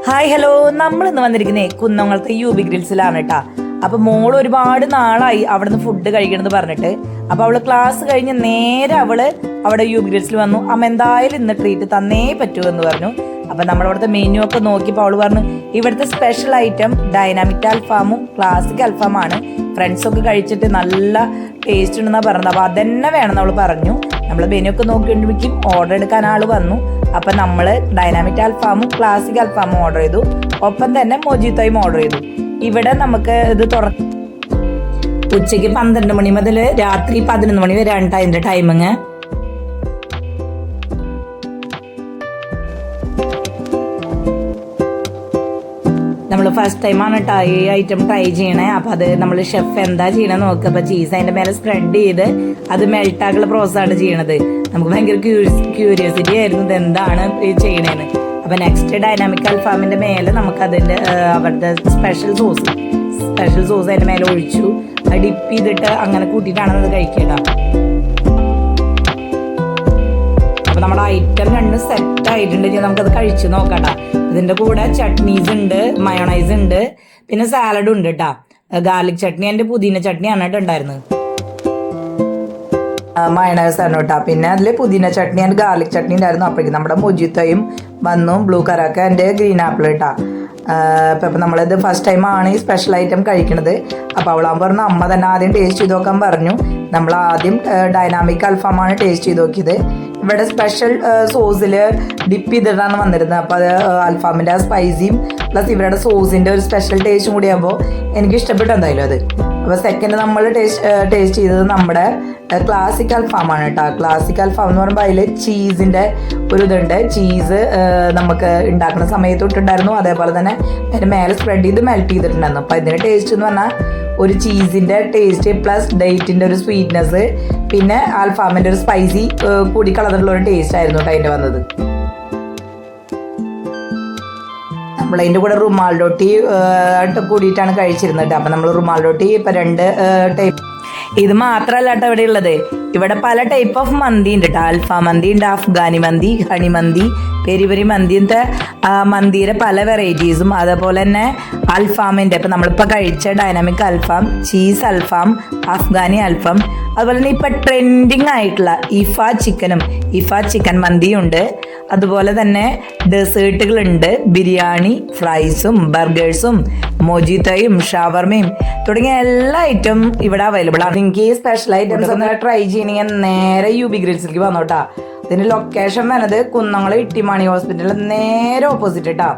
Hi hello, നമ്മൾ ഇന്ന് വന്നിരിക്കുന്നേ കുന്നംകുളത്തെ യൂബി ഗ്രിൽസിലാണ് കേട്ടാ. അപ്പൊ മോള് ഒരുപാട് നാളായി അവിടുന്ന് ഫുഡ് കഴിക്കണമെന്ന് പറഞ്ഞിട്ട്. അപ്പൊ അവള് ക്ലാസ് കഴിഞ്ഞ് നേരെ അവിടെ യൂബി ഗ്രിൽസിൽ വന്നു. അമ്മ എന്തായാലും ഇന്ന് ട്രീറ്റ് തന്നേ പറ്റൂ എന്ന് പറഞ്ഞു. അപ്പൊ നമ്മളവിടുത്തെ മെനു ഒക്കെ നോക്കിയപ്പോൾ അവള് പറഞ്ഞു ഇവിടുത്തെ സ്പെഷ്യൽ ഐറ്റം ഡൈനാമിക് അൽഫാമും ക്ലാസിക് അൽഫാമാണ്. ഫ്രണ്ട്സൊക്കെ കഴിച്ചിട്ട് നല്ല ടേസ്റ്റ് ഉണ്ടെന്നാണ് പറഞ്ഞത്. അപ്പോൾ അതന്നെ വേണമെന്ന് അവൾ പറഞ്ഞു. നമ്മൾ മെനു ഒക്കെ നോക്കിയിട്ടുണ്ടെങ്കിൽ ഓർഡർ എടുക്കാൻ ആൾ വന്നു. അപ്പം നമ്മൾ ഡൈനാമിക് അൽഫാമും ക്ലാസിക് അൽഫാമും ഓർഡർ ചെയ്തു. ഒപ്പം തന്നെ മൊജിത്തോയും ഓർഡർ ചെയ്തു. ഇവിടെ നമുക്ക് ഇത് ഉച്ചയ്ക്ക് 12 മണി മുതൽ രാത്രി 11 മണി വരെ ആണ് അതിൻ്റെ ടൈമിങ്. നമ്മൾ ഫസ്റ്റ് ടൈമാണ് ഈ ഐറ്റം ട്രൈ ചെയ്യണേ. അപ്പോൾ അത് നമ്മൾ ഷെഫ് എന്താ ചെയ്യണമെന്ന് നോക്കുക. അപ്പോൾ ചീസ് അതിൻ്റെ മേലെ സ്പ്രെഡ് ചെയ്ത് അത് മെൽട്ടാക്കുള്ള പ്രോസസ്സാണ് ചെയ്യണത്. നമുക്ക് ഭയങ്കര ക്യൂരിയോസിറ്റി ആയിരുന്നു ഇത് എന്താണ് ചെയ്യണേന്ന്. അപ്പോൾ നെക്സ്റ്റ് ഡൈനാമിക് അൽഫാമിൻ്റെ മേലെ നമുക്ക് അതിൻ്റെ അവരുടെ സ്പെഷ്യൽ സോസ് അതിൻ്റെ മേലെ ഒഴിച്ചു. അത് ഡിപ്പ് ചെയ്തിട്ട് അങ്ങനെ കൂട്ടിയിട്ടാണ് അത് കഴിക്കുക. അപ്പോൾ നമ്മുടെ ഐറ്റം രണ്ട് സെറ്റ് ആയിട്ടുണ്ടെങ്കിൽ നമുക്കത് കഴിച്ചു നോക്കട്ടാ. ഇതിൻ്റെ കൂടെ ചട്നീസ് ഉണ്ട്, മയോണൈസ് ഉണ്ട്, പിന്നെ സാലഡും ഉണ്ട് കേട്ടാ. ഗാർലിക് ചട്നി എൻ്റെ പുതിന ചട്നിയാണ് കേട്ടോ ഉണ്ടായിരുന്നത്. മയോണൈസ് ആണ് കേട്ടോ. പിന്നെ അതിൽ പുതിന ചട്നി ആൻഡ് ഗാർലിക് ചട്നി ഉണ്ടായിരുന്നു. അപ്പോഴേക്കും നമ്മുടെ മൊജിത്തോയും വന്നു, ബ്ലൂ കറാക്ക എൻ്റെ ഗ്രീൻ ആപ്പിൾ കേട്ടാ. ഇപ്പം നമ്മളിത് ഫസ്റ്റ് ടൈമാണ് ഈ സ്പെഷ്യൽ ഐറ്റം കഴിക്കണത്. അപ്പോൾ അവളാകുമ്പോൾ പറഞ്ഞു അമ്മ തന്നെ ആദ്യം ടേസ്റ്റ് ചെയ്ത് നോക്കാൻ പറഞ്ഞു. നമ്മൾ ആദ്യം ഡൈനാമിക് അൽഫാമാണ് ടേസ്റ്റ് ചെയ്ത് നോക്കിയത്. ഇവിടെ സ്പെഷ്യൽ സോസിൽ ഡിപ്പ് ചെയ്തിട്ടാണ് വന്നിരുന്നത്. അപ്പോൾ അത് അൽഫാമിൻ്റെ ആ സ്പൈസിയും പ്ലസ് ഇവരുടെ സോസിൻ്റെ ഒരു സ്പെഷ്യൽ ടേസ്റ്റും കൂടി ആകുമ്പോൾ എനിക്ക് ഇഷ്ടപ്പെട്ടു എന്തായാലും അത്. അപ്പോൾ സെക്കൻഡ് നമ്മൾ ടേസ്റ്റ് ചെയ്തത് നമ്മുടെ ക്ലാസിക് അൽഫാമാണ് കേട്ടോ. ക്ലാസിക് അൽഫാം എന്ന് പറയുമ്പോൾ അതിൽ ചീസിൻ്റെ ഒരു ഇതുണ്ട്. ചീസ് നമുക്ക് ഉണ്ടാക്കുന്ന സമയത്ത് ഇട്ടുണ്ടായിരുന്നു. അതേപോലെ തന്നെ അതിന് മേലെ സ്പ്രെഡ് ചെയ്ത് മെൽറ്റ് ചെയ്തിട്ടുണ്ടായിരുന്നു. അപ്പോൾ ഇതിൻ്റെ ടേസ്റ്റ് എന്ന് പറഞ്ഞാൽ ഒരു ചീസിൻ്റെ ടേസ്റ്റ് പ്ലസ് ഡേറ്റിൻ്റെ ഒരു സ്വീറ്റ്നെസ് പിന്നെ അൽഫാമിൻ്റെ ഒരു സ്പൈസി കൂടി കളറിലുള്ള ഒരു ടേസ്റ്റ് ആയിരുന്നു കേട്ടോ അതിൻ്റെ വന്നത്. നമ്മളതിൻ്റെ കൂടെ റുമാൽ റൊട്ടി കൂടിയിട്ടാണ് കഴിച്ചിരുന്നത് കേട്ടോ. അപ്പം നമ്മൾ റുമാൽ റൊട്ടി ഇപ്പം 2 ടൈപ്പ്. ഇത് മാത്രമല്ല കേട്ടോ ഇവിടെ ഉള്ളത്. ഇവിടെ പല ടൈപ്പ് ഓഫ് മന്തി ഉണ്ട് കേട്ടോ. അൽഫാം മന്തി ഉണ്ട്, അഫ്ഗാനി മന്തി, ഹണി മന്തി, പെരി പെരി മന്തിൻ്റെ മന്തിയുടെ പല വെറൈറ്റീസും. അതേപോലെ തന്നെ അൽഫാമിൻ്റെ ഇപ്പം നമ്മളിപ്പോൾ കഴിച്ച ഡൈനാമിക് അൽഫാം, ചീസ് അൽഫാം, അഫ്ഗാനി അൽഫാം, അതുപോലെ തന്നെ ഇപ്പം ട്രെൻഡിങ് ആയിട്ടുള്ള ഇഫ ചിക്കൻ മന്തിയുണ്ട്. അതുപോലെ തന്നെ ഡെസേർട്ടുകളുണ്ട്, ബിരിയാണി, ഫ്രൈസും, ബർഗേഴ്സും, മൊജിത്തോയും, ഷവർമയും തുടങ്ങിയ എല്ലാ ഐറ്റം ഇവിടെ അവൈലബിൾ ആണ്. നിങ്ങൾക്ക് ഈ സ്പെഷ്യൽ ഐറ്റംസ് ഒന്ന് ട്രൈ ചെയ്യണമെങ്കിൽ നേരെ യൂബി ഗ്രിൽസിലേക്ക് വന്നോട്ടാ. ഇതിൻ്റെ ലൊക്കേഷൻ വരുന്നത് കുന്നംകുളം ഇട്ടിമാണി ഹോസ്പിറ്റലിൽ നേരെ ഓപ്പോസിറ്റ് കേട്ടാ.